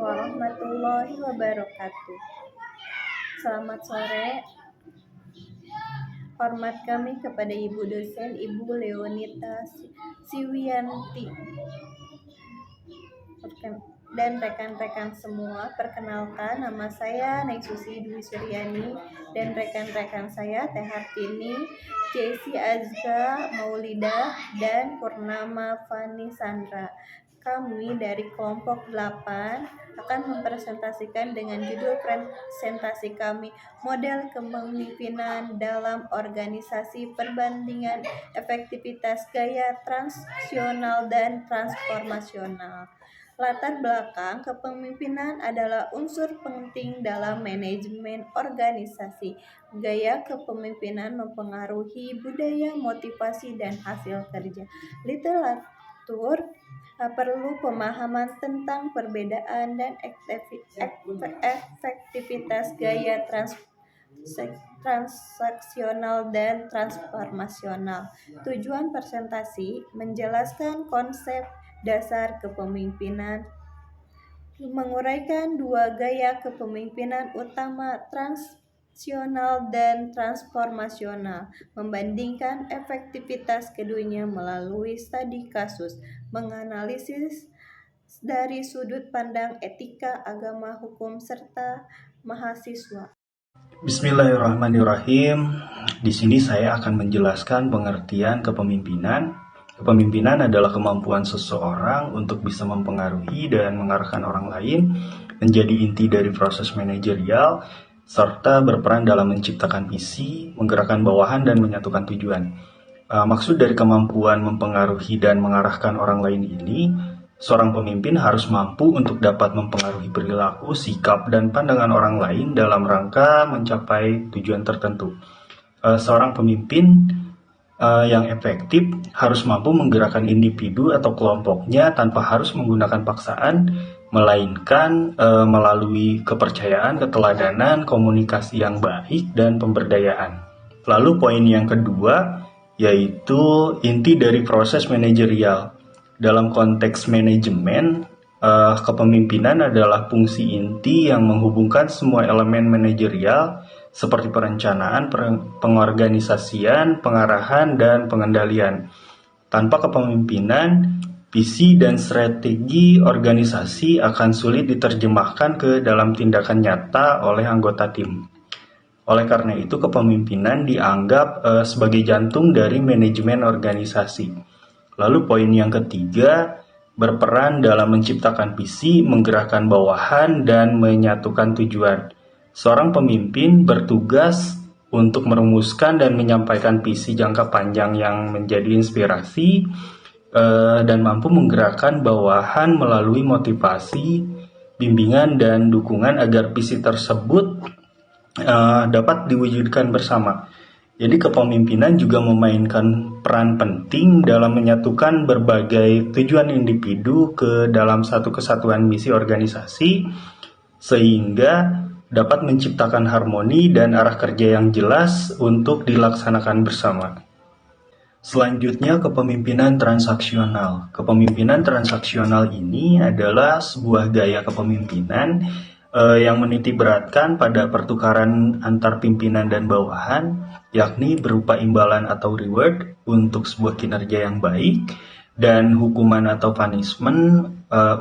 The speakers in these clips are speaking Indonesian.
warahmatullahi wabarakatuh. Selamat sore. Hormat kami kepada Ibu dosen, Ibu Leonita Siwianti, dan rekan-rekan semua. Perkenalkan, nama saya Neng Susi Dwi Suryani dan rekan-rekan saya Teh Hartini, Jesse Azka Maulida, dan Purnama Fani Sandra. Kami dari kelompok 8 akan mempresentasikan dengan judul presentasi kami, Model Kepemimpinan dalam Organisasi, Perbandingan Efektivitas Gaya Transaksional dan Transformasional. Latar belakang kepemimpinan adalah unsur penting dalam manajemen organisasi. Gaya kepemimpinan mempengaruhi budaya, motivasi, dan hasil kerja. Literatur perlu pemahaman tentang perbedaan dan efektivitas gaya transaksional dan transformasional. Tujuan presentasi menjelaskan konsep dasar kepemimpinan, menguraikan dua gaya kepemimpinan utama, transaksional dan transformasional, membandingkan efektivitas keduanya melalui studi kasus, menganalisis dari sudut pandang etika, agama, hukum, serta mahasiswa. Bismillahirrahmanirrahim. Di sini saya akan menjelaskan pengertian kepemimpinan. Kepemimpinan adalah kemampuan seseorang untuk bisa mempengaruhi dan mengarahkan orang lain, menjadi inti dari proses manajerial, serta berperan dalam menciptakan visi, menggerakkan bawahan, dan menyatukan tujuan. Maksud dari kemampuan mempengaruhi dan mengarahkan orang lain ini, seorang pemimpin harus mampu untuk dapat mempengaruhi perilaku, sikap, dan pandangan orang lain dalam rangka mencapai tujuan tertentu. Seorang pemimpin yang efektif harus mampu menggerakkan individu atau kelompoknya tanpa harus menggunakan paksaan, melainkan melalui kepercayaan, keteladanan, komunikasi yang baik, dan pemberdayaan. Lalu poin yang kedua yaitu inti dari proses manajerial. Dalam konteks manajemen, kepemimpinan adalah fungsi inti yang menghubungkan semua elemen manajerial seperti perencanaan, pengorganisasian, pengarahan, dan pengendalian. Tanpa kepemimpinan, visi dan strategi organisasi akan sulit diterjemahkan ke dalam tindakan nyata oleh anggota tim. Oleh karena itu, kepemimpinan dianggap sebagai jantung dari manajemen organisasi. Lalu poin yang ketiga, berperan dalam menciptakan visi, menggerakkan bawahan, dan menyatukan tujuan. Seorang pemimpin bertugas untuk merumuskan dan menyampaikan visi jangka panjang yang menjadi inspirasi dan mampu menggerakkan bawahan melalui motivasi, bimbingan, dan dukungan agar visi tersebut dapat diwujudkan bersama. Jadi kepemimpinan juga memainkan peran penting dalam menyatukan berbagai tujuan individu ke dalam satu kesatuan misi organisasi, sehingga dapat menciptakan harmoni dan arah kerja yang jelas untuk dilaksanakan bersama. Selanjutnya, kepemimpinan transaksional. Kepemimpinan transaksional ini adalah sebuah gaya kepemimpinan yang menitikberatkan pada pertukaran antar pimpinan dan bawahan, yakni berupa imbalan atau reward untuk sebuah kinerja yang baik, dan hukuman atau punishment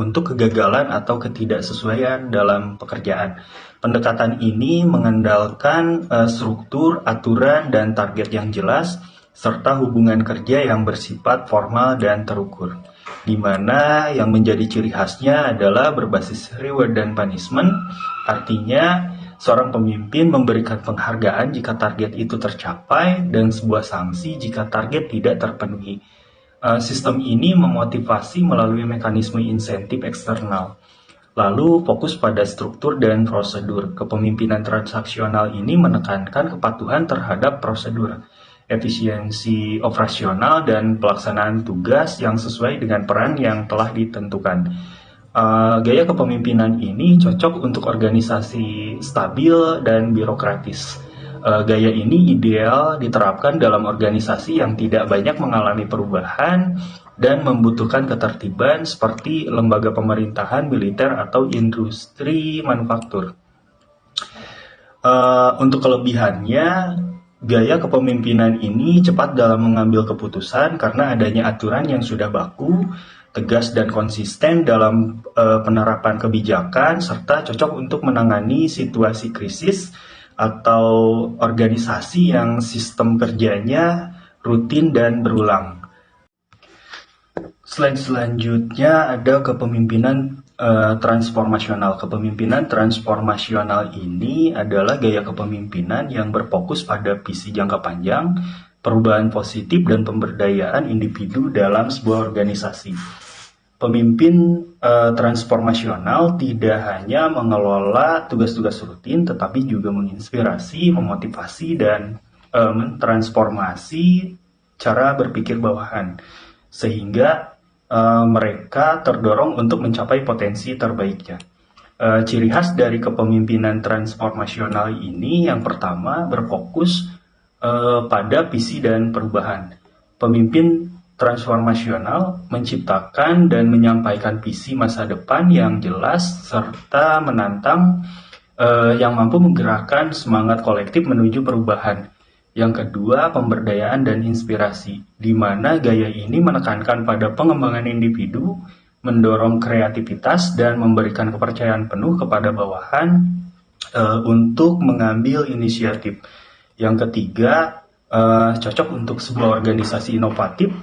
untuk kegagalan atau ketidaksesuaian dalam pekerjaan. Pendekatan ini mengandalkan struktur, aturan, dan target yang jelas, serta hubungan kerja yang bersifat formal dan terukur, di mana yang menjadi ciri khasnya adalah berbasis reward dan punishment. Artinya, seorang pemimpin memberikan penghargaan jika target itu tercapai dan sebuah sanksi jika target tidak terpenuhi. Sistem ini memotivasi melalui mekanisme insentif eksternal. Lalu fokus pada struktur dan prosedur. Kepemimpinan transaksional ini menekankan kepatuhan terhadap prosedur, efisiensi operasional, dan pelaksanaan tugas yang sesuai dengan peran yang telah ditentukan. Gaya kepemimpinan ini cocok untuk organisasi stabil dan birokratis. Gaya ini ideal diterapkan dalam organisasi yang tidak banyak mengalami perubahan dan membutuhkan ketertiban seperti lembaga pemerintahan, militer, atau industri manufaktur. Untuk kelebihannya, gaya kepemimpinan ini cepat dalam mengambil keputusan karena adanya aturan yang sudah baku, tegas dan konsisten dalam penerapan kebijakan, serta cocok untuk menangani situasi krisis atau organisasi yang sistem kerjanya rutin dan berulang. Selanjutnya ada kepemimpinan transformasional. Kepemimpinan transformasional ini adalah gaya kepemimpinan yang berfokus pada visi jangka panjang, perubahan positif dan pemberdayaan individu dalam sebuah organisasi. Pemimpin transformasional tidak hanya mengelola tugas-tugas rutin, tetapi juga menginspirasi, memotivasi, dan mentransformasi cara berpikir bawahan, sehingga mereka terdorong untuk mencapai potensi terbaiknya. Ciri khas dari kepemimpinan transformasional ini yang pertama berfokus pada visi dan perubahan. Pemimpin transformasional menciptakan dan menyampaikan visi masa depan yang jelas serta menantang yang mampu menggerakkan semangat kolektif menuju perubahan. Yang kedua, pemberdayaan dan inspirasi, di mana gaya ini menekankan pada pengembangan individu, mendorong kreativitas, dan memberikan kepercayaan penuh kepada bawahan untuk mengambil inisiatif. Yang ketiga, cocok untuk sebuah organisasi inovatif,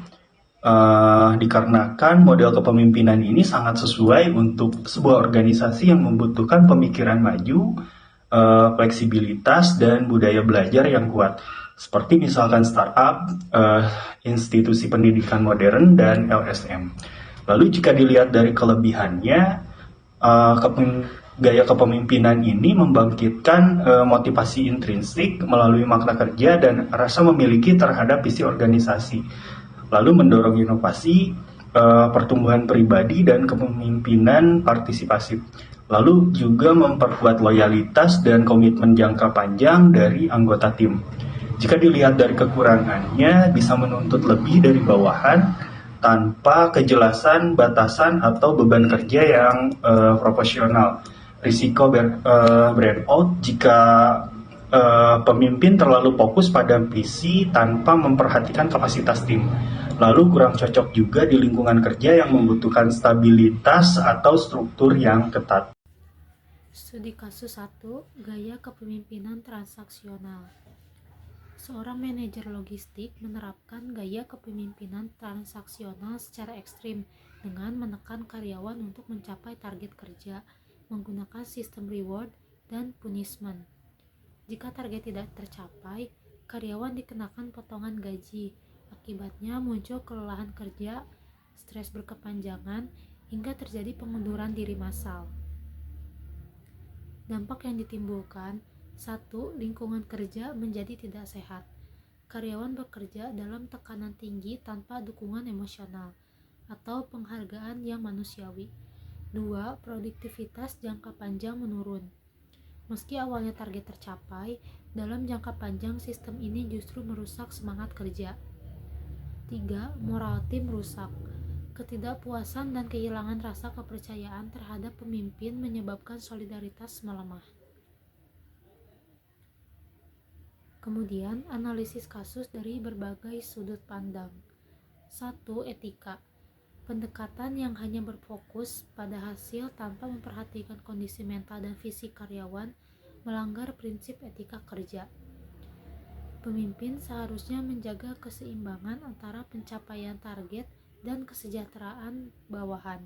dikarenakan model kepemimpinan ini sangat sesuai untuk sebuah organisasi yang membutuhkan pemikiran maju, fleksibilitas, dan budaya belajar yang kuat. Seperti misalkan startup, institusi pendidikan modern, dan LSM. Lalu jika dilihat dari kelebihannya, gaya kepemimpinan ini membangkitkan motivasi intrinsik melalui makna kerja dan rasa memiliki terhadap visi organisasi. Lalu mendorong inovasi, pertumbuhan pribadi, dan kepemimpinan partisipasif. Lalu juga memperkuat loyalitas dan komitmen jangka panjang dari anggota tim. Jika dilihat dari kekurangannya, bisa menuntut lebih dari bawahan tanpa kejelasan batasan atau beban kerja yang proporsional. Risiko burnout jika pemimpin terlalu fokus pada visi tanpa memperhatikan kapasitas tim. Lalu kurang cocok juga di lingkungan kerja yang membutuhkan stabilitas atau struktur yang ketat. Studi kasus 1, gaya kepemimpinan transaksional. Seorang manajer logistik menerapkan gaya kepemimpinan transaksional secara ekstrim dengan menekan karyawan untuk mencapai target kerja menggunakan sistem reward dan punishment. Jika target tidak tercapai, karyawan dikenakan potongan gaji. Akibatnya muncul kelelahan kerja, stres berkepanjangan, hingga terjadi pengunduran diri massal. Dampak yang ditimbulkan: 1. Lingkungan kerja menjadi tidak sehat. Karyawan bekerja dalam tekanan tinggi tanpa dukungan emosional atau penghargaan yang manusiawi. 2. Produktivitas jangka panjang menurun. Meski awalnya target tercapai, dalam jangka panjang sistem ini justru merusak semangat kerja. 3. Moral tim rusak. Ketidakpuasan dan kehilangan rasa kepercayaan terhadap pemimpin menyebabkan solidaritas melemah. Kemudian, analisis kasus dari berbagai sudut pandang. 1. Etika. Pendekatan yang hanya berfokus pada hasil tanpa memperhatikan kondisi mental dan fisik karyawan melanggar prinsip etika kerja. Pemimpin seharusnya menjaga keseimbangan antara pencapaian target dan kesejahteraan bawahan.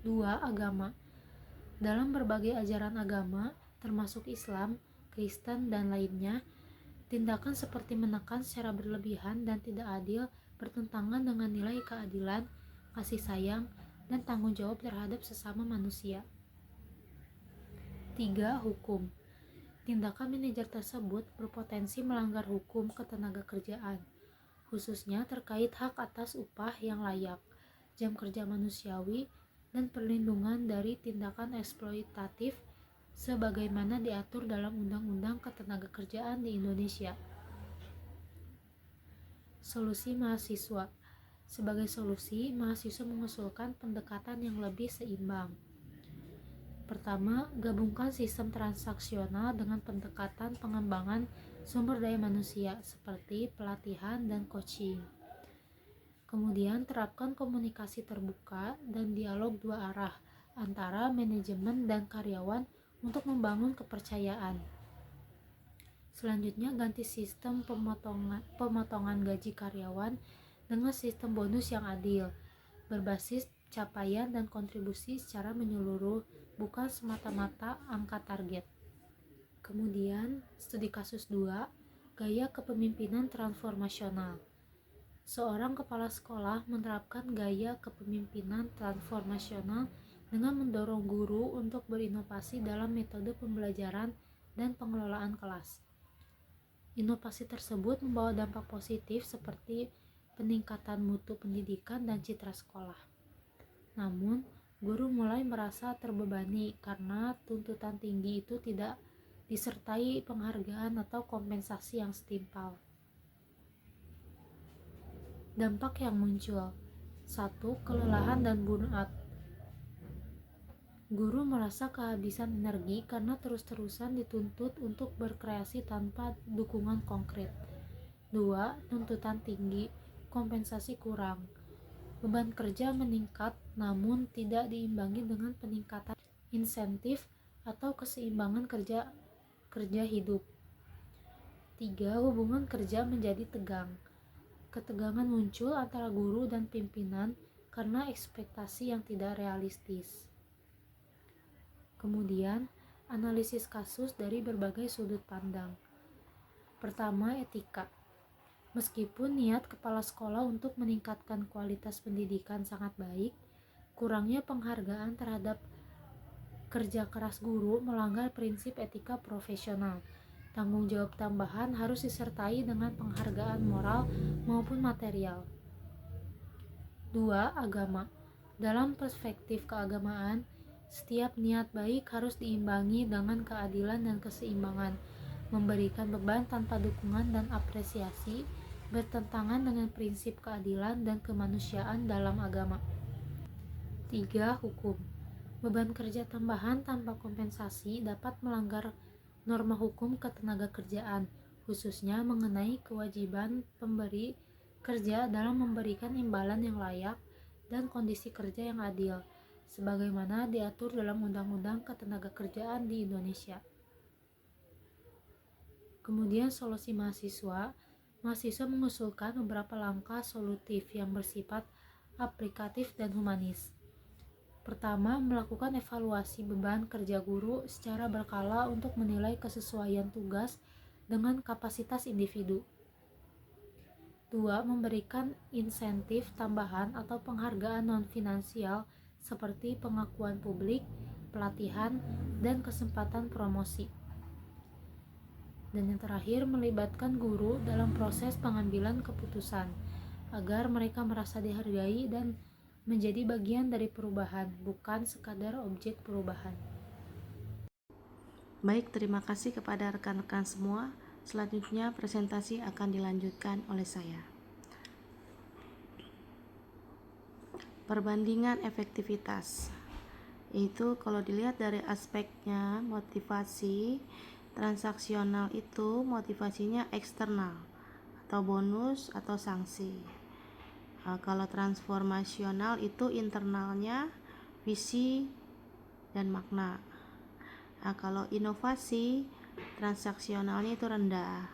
2. Agama. Dalam berbagai ajaran agama, termasuk Islam, Kristen, dan lainnya, tindakan seperti menekan secara berlebihan dan tidak adil bertentangan dengan nilai keadilan, kasih sayang, dan tanggung jawab terhadap sesama manusia. 3. Hukum. Tindakan manajer tersebut berpotensi melanggar hukum ketenagakerjaan, khususnya terkait hak atas upah yang layak, jam kerja manusiawi, dan perlindungan dari tindakan eksploitatif sebagaimana diatur dalam Undang-Undang Ketenagakerjaan di Indonesia. Solusi mahasiswa. Sebagai solusi, mahasiswa mengusulkan pendekatan yang lebih seimbang. Pertama, gabungkan sistem transaksional dengan pendekatan pengembangan sumber daya manusia seperti pelatihan dan coaching. Kemudian, terapkan komunikasi terbuka dan dialog dua arah antara manajemen dan karyawan untuk membangun kepercayaan. Selanjutnya, ganti sistem pemotongan gaji karyawan dengan sistem bonus yang adil, berbasis capaian dan kontribusi secara menyeluruh, bukan semata-mata angka target. Kemudian, studi kasus 2, gaya kepemimpinan transformasional. Seorang kepala sekolah menerapkan gaya kepemimpinan transformasional dengan mendorong guru untuk berinovasi dalam metode pembelajaran dan pengelolaan kelas. Inovasi tersebut membawa dampak positif seperti peningkatan mutu pendidikan dan citra sekolah. Namun, guru mulai merasa terbebani karena tuntutan tinggi itu tidak disertai penghargaan atau kompensasi yang setimpal. Dampak yang muncul: 1. Kelelahan dan burnout. Guru merasa kehabisan energi karena terus-terusan dituntut untuk berkreasi tanpa dukungan konkret. 2. Tuntutan tinggi, kompensasi kurang. Beban kerja meningkat namun tidak diimbangi dengan peningkatan insentif atau keseimbangan kerja hidup. 3. Hubungan kerja menjadi tegang. Ketegangan muncul antara guru dan pimpinan karena ekspektasi yang tidak realistis. Kemudian, analisis kasus dari berbagai sudut pandang. Pertama, etika. Meskipun niat kepala sekolah untuk meningkatkan kualitas pendidikan sangat baik, kurangnya penghargaan terhadap kerja keras guru melanggar prinsip etika profesional. Tanggung jawab tambahan harus disertai dengan penghargaan moral maupun material. 2. Agama. Dalam perspektif keagamaan, setiap niat baik harus diimbangi dengan keadilan dan keseimbangan. Memberikan beban tanpa dukungan dan apresiasi bertentangan dengan prinsip keadilan dan kemanusiaan dalam agama. 3. Hukum. Beban kerja tambahan tanpa kompensasi dapat melanggar norma hukum ketenaga kerjaan, khususnya mengenai kewajiban pemberi kerja dalam memberikan imbalan yang layak dan kondisi kerja yang adil, sebagaimana diatur dalam Undang-Undang Ketenagakerjaan di Indonesia. Kemudian solusi mahasiswa mengusulkan beberapa langkah solutif yang bersifat aplikatif dan humanis. Pertama, melakukan evaluasi beban kerja guru secara berkala untuk menilai kesesuaian tugas dengan kapasitas individu. 2. Memberikan insentif tambahan atau penghargaan non-finansial seperti pengakuan publik, pelatihan, dan kesempatan promosi. Dan yang terakhir, melibatkan guru dalam proses pengambilan keputusan agar mereka merasa dihargai dan menjadi bagian dari perubahan, bukan sekadar objek perubahan. Baik, terima kasih kepada rekan-rekan semua. Selanjutnya presentasi akan dilanjutkan oleh saya. Perbandingan efektivitas. Itu kalau dilihat dari aspeknya motivasi transaksional itu motivasinya eksternal atau bonus atau sanksi. Kalau transformasional itu internalnya visi dan makna. Kalau inovasi transaksionalnya itu rendah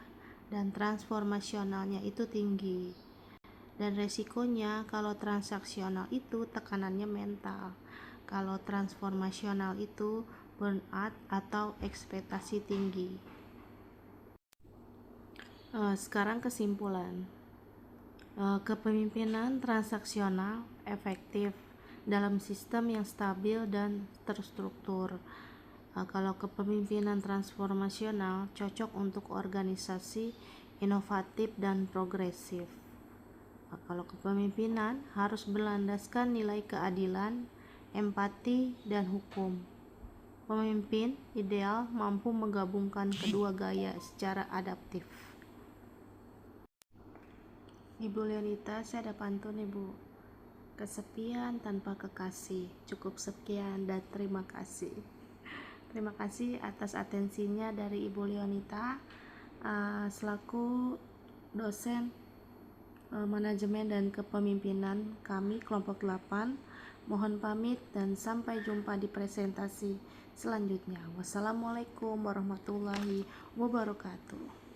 dan transformasionalnya itu tinggi. Dan resikonya kalau transaksional itu tekanannya mental. Kalau transformasional itu burnout atau ekspektasi tinggi. Sekarang kesimpulan. Kepemimpinan transaksional efektif dalam sistem yang stabil dan terstruktur. Kalau kepemimpinan transformasional cocok untuk organisasi inovatif dan progresif. Kalau kepemimpinan harus berlandaskan nilai keadilan, empati, dan hukum. Pemimpin ideal mampu menggabungkan kedua gaya secara adaptif. Ibu Leonita, saya ada pantun Ibu. Kesepian tanpa kekasih, cukup sekian dan terima kasih. Terima kasih atas atensinya dari Ibu Leonita selaku dosen manajemen dan kepemimpinan kami kelompok 8. Mohon pamit dan sampai jumpa di presentasi selanjutnya. Wassalamualaikum warahmatullahi wabarakatuh.